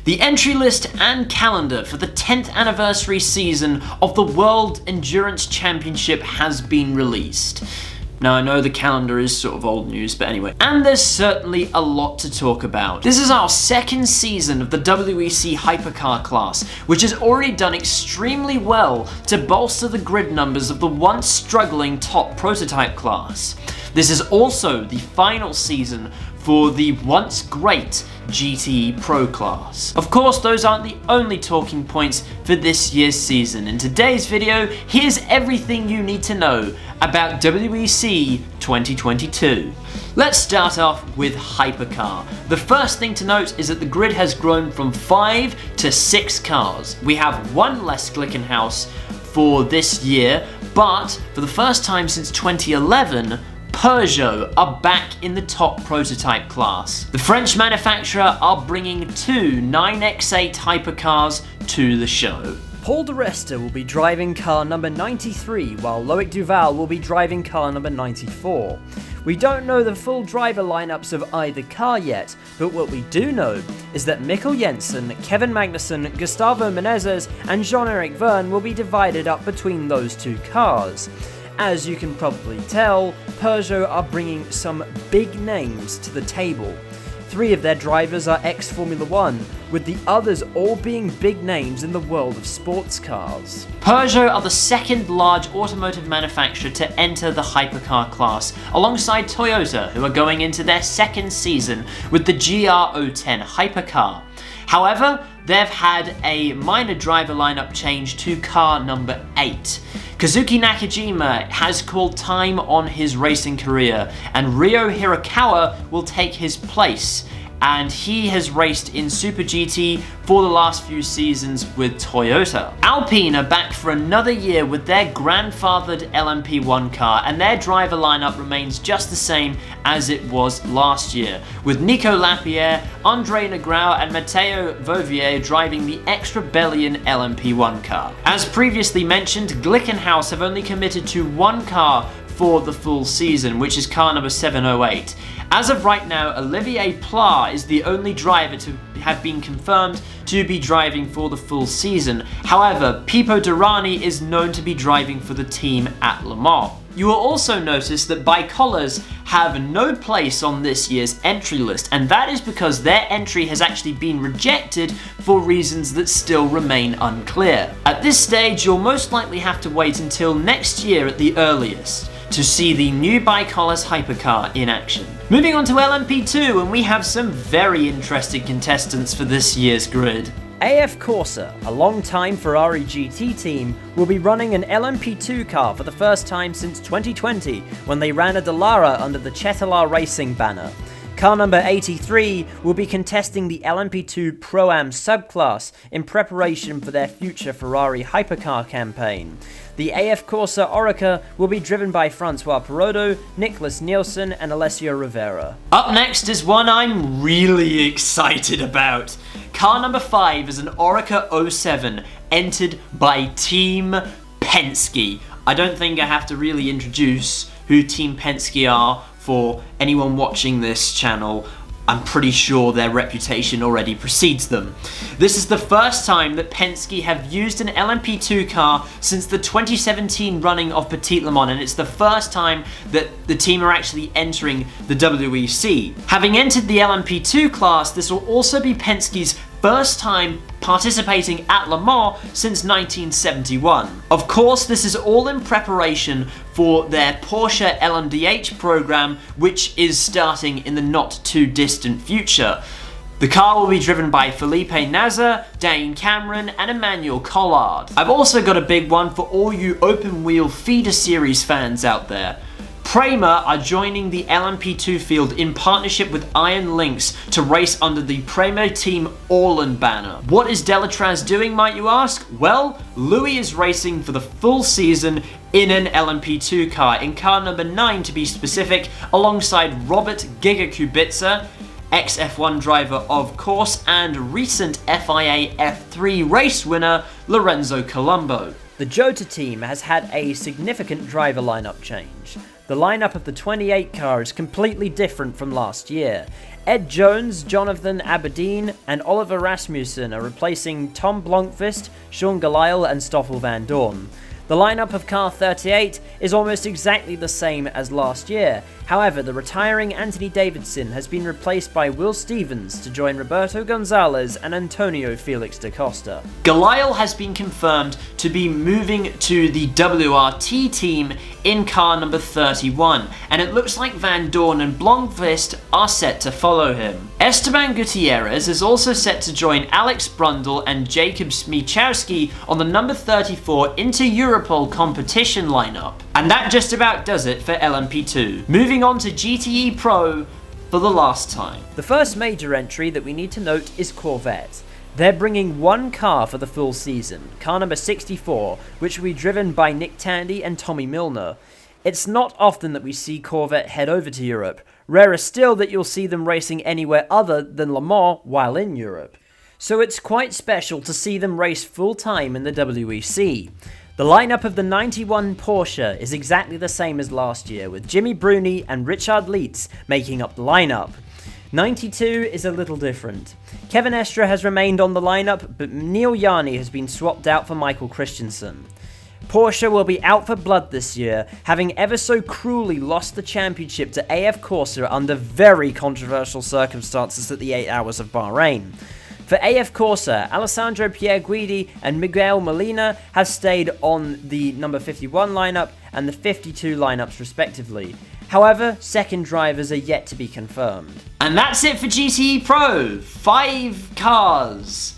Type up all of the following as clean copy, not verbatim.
The entry list and calendar for the 10th anniversary season of the World Endurance Championship has been released. Now, I know the calendar is sort of old news, but anyway. And there's certainly a lot to talk about. This is our second season of the WEC Hypercar class, which has already done extremely well to bolster the grid numbers of the once struggling top prototype class. This is also the final season for the once great GTE Pro class. Of course, those aren't the only talking points for this year's season. In today's video, here's everything you need to know about WEC 2022. Let's start off with Hypercar. The first thing to note is that the grid has grown from 5 to 6 cars. We have one less Glickenhaus for this year, but for the first time since 2011, Peugeot are back in the top prototype class. The French manufacturer are bringing 2 9X8 hypercars to the show. Paul de Resta will be driving car number 93, while Loic Duval will be driving car number 94. We don't know the full driver lineups of either car yet, but what we do know is that Mikkel Jensen, Kevin Magnussen, Gustavo Menezes and Jean-Eric Verne will be divided up between those 2 cars. As you can probably tell, Peugeot are bringing some big names to the table. 3 of their drivers are ex-Formula 1, with the others all being big names in the world of sports cars. Peugeot are the second large automotive manufacturer to enter the hypercar class, alongside Toyota, who are going into their second season with the GR010 hypercar. However, they've had a minor driver lineup change to car number 8. Kazuki Nakajima has called time on his racing career, and Ryo Hirakawa will take his place, and he has raced in Super GT for the last few seasons with Toyota. Alpine are back for another year with their grandfathered LMP1 car, and their driver lineup remains just the same as it was last year, with Nico Lapierre, Andre Negrão and Matteo Vauvier driving the ex-Rebellion LMP1 car. As previously mentioned, Glickenhaus have only committed to 1 car for the full season, which is car number 708. As of right now, Olivier Pla is the only driver to have been confirmed to be driving for the full season. However, Pipo Derani is known to be driving for the team at Le Mans. You will also notice that bicolors have no place on this year's entry list, and that is because their entry has actually been rejected for reasons that still remain unclear. At this stage, you'll most likely have to wait until next year at the earliest to see the new bicolors hypercar in action. Moving on to LMP2, and we have some very interesting contestants for this year's grid. AF Corsa, a long-time Ferrari GT team, will be running an LMP2 car for the first time since 2020, when they ran a Dallara under the Cetilar Racing banner. Car number 83 will be contesting the LMP2 Pro-Am subclass in preparation for their future Ferrari hypercar campaign. The AF Corsa Oreca will be driven by Francois Perrodo, Nicholas Nielsen and Alessio Rivera. Up next is one I'm really excited about. Car number 5 is an Oreca 07 entered by Team Penske. I don't think I have to really introduce who Team Penske are for anyone watching this channel. I'm pretty sure their reputation already precedes them. This is the first time that Penske have used an LMP2 car since the 2017 running of Petit Le Mans, and it's the first time that the team are actually entering the WEC. Having entered the LMP2 class, this will also be Penske's first time participating at Le Mans since 1971. Of course, this is all in preparation for their Porsche LMDH program, which is starting in the not too distant future. The car will be driven by Felipe Nasr, Dane Cameron and Emmanuel Collard. I've also got a big one for all you open wheel feeder series fans out there. Prema are joining the LMP2 field in partnership with Iron Lynx to race under the Prema Team Orlen banner. What is Delatraz doing, might you ask? Well, Louis is racing for the full season in an LMP2 car, in car number 9 to be specific, alongside Robert Giga Kubica, ex-F1 driver of course, and recent FIA F3 race winner Lorenzo Colombo. The Jota team has had a significant driver lineup change. The lineup of the 28 car is completely different from last year. Ed Jones, Jonathan Aberdeen, and Oliver Rasmussen are replacing Tom Blomqvist, Sean Gelael, and Stoffel van Dorn. The lineup of car 38 is almost exactly the same as last year. However, the retiring Anthony Davidson has been replaced by Will Stevens to join Roberto Gonzalez and Antonio Felix da Costa. Gelael has been confirmed to be moving to the WRT team in car number 31, and it looks like Van Dorn and Blomqvist are set to follow him. Esteban Gutierrez is also set to join Alex Brundle and Jacob Smiechowski on the number 34 Inter Europol competition lineup. And that just about does it for LMP2. Moving on to GTE Pro for the last time. The first major entry that we need to note is Corvette. They're bringing one car for the full season, car number 64, which will be driven by Nick Tandy and Tommy Milner. It's not often that we see Corvette head over to Europe. Rarer still that you'll see them racing anywhere other than Le Mans while in Europe. So it's quite special to see them race full time in the WEC. The lineup of the 91 Porsche is exactly the same as last year, with Jimmy Bruni and Richard Lietz making up the lineup. 92 is a little different. Kevin Estre has remained on the lineup, but Neil Yarney has been swapped out for Michael Christensen. Porsche will be out for blood this year, having ever so cruelly lost the championship to AF Corsa under very controversial circumstances at the 8 Hours of Bahrain. For AF Corsa, Alessandro Pierguidi and Miguel Molina have stayed on the number 51 lineup and the 52 lineups respectively. However, second drivers are yet to be confirmed. And that's it for GTE Pro. 5 cars.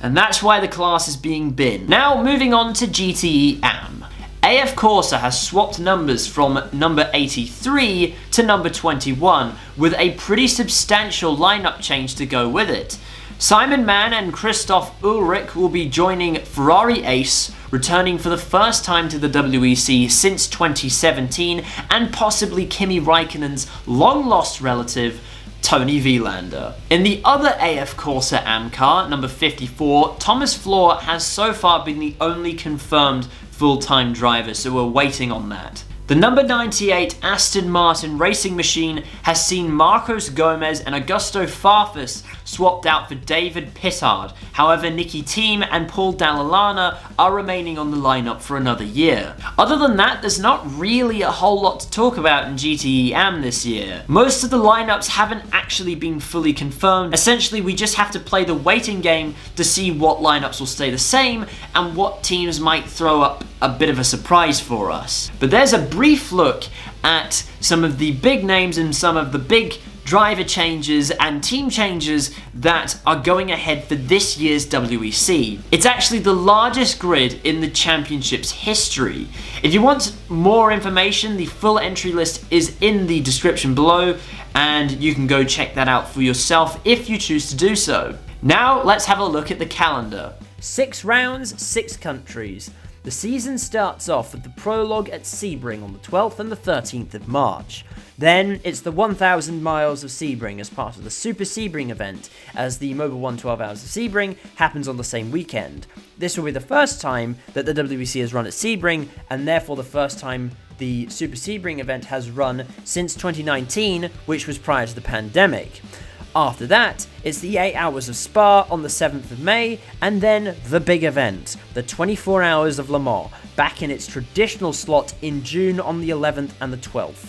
And that's why the class is being binned. Now moving on to GTE Am. AF Corsa has swapped numbers from number 83 to number 21, with a pretty substantial lineup change to go with it. Simon Mann and Christoph Ulrich will be joining Ferrari Ace, returning for the first time to the WEC since 2017, and possibly Kimi Raikkonen's long-lost relative, Tony Vilander. In the other AF Corsa Am car, number 54, Thomas Floor has so far been the only confirmed full-time driver, so we're waiting on that. The number 98 Aston Martin racing machine has seen Marcos Gomez and Augusto Farfus swapped out for David Pittard. However, Nicky Thiem and Paul Dall'Anna are remaining on the lineup for another year. Other than that, there's not really a whole lot to talk about in GTE Am this year. Most of the lineups haven't actually been fully confirmed. Essentially, we just have to play the waiting game to see what lineups will stay the same and what teams might throw up a bit of a surprise for us. But there's a brief look at some of the big names and some of the big driver changes and team changes that are going ahead for this year's WEC. It's actually the largest grid in the championship's history. If you want more information, the full entry list is in the description below, and you can go check that out for yourself if you choose to do so. Now let's have a look at the calendar. 6 rounds, 6 countries. The season starts off with the prologue at Sebring on the 12th and the 13th of March. Then it's the 1,000 miles of Sebring as part of the Super Sebring event, as the Mobil 1 12 Hours of Sebring happens on the same weekend. This will be the first time that the WEC has run at Sebring, and therefore the first time the Super Sebring event has run since 2019, which was prior to the pandemic. After that, it's the 8 Hours of Spa on the 7th of May, and then the big event, the 24 Hours of Le Mans, back in its traditional slot in June on the 11th and the 12th.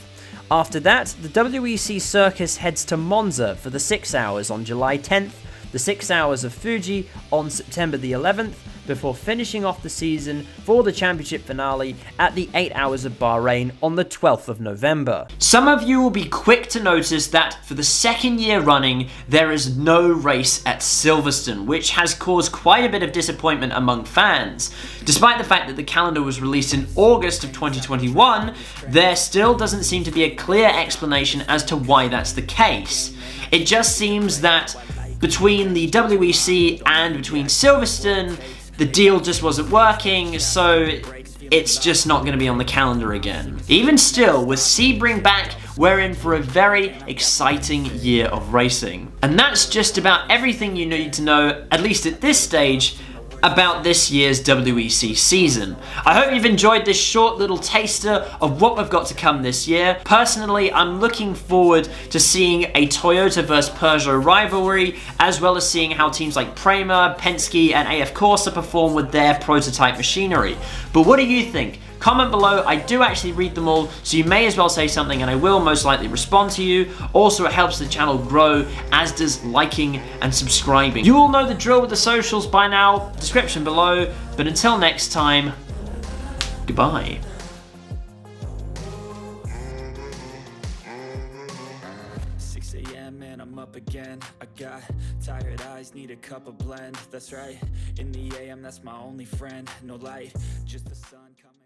After that, the WEC circus heads to Monza for the 6 Hours on July 10th, the 6 Hours of Fuji on September the 11th, before finishing off the season for the championship finale at the 8 Hours of Bahrain on the 12th of November. Some of you will be quick to notice that for the second year running, there is no race at Silverstone, which has caused quite a bit of disappointment among fans. Despite the fact that the calendar was released in August of 2021, there still doesn't seem to be a clear explanation as to why that's the case. It just seems that between the WEC and between Silverstone, the deal just wasn't working, so it's just not going to be on the calendar again. Even still, with Sebring back, we're in for a very exciting year of racing. And that's just about everything you need to know, at least at this stage, about this year's WEC season. I hope you've enjoyed this short little taster of what we've got to come this year. Personally, I'm looking forward to seeing a Toyota vs Peugeot rivalry, as well as seeing how teams like Prema, Penske, and AF Corsa perform with their prototype machinery. But what do you think? Comment below. I do actually read them all, so you may as well say something and I will most likely respond to you. Also, it helps the channel grow, as does liking and subscribing. You all know the drill with the socials by now, description below, but until next time, goodbye. 6 a.m. and I'm up again. I got tired eyes, need a cup of blend. That's right, in the AM, that's my only friend. No light, just the sun coming.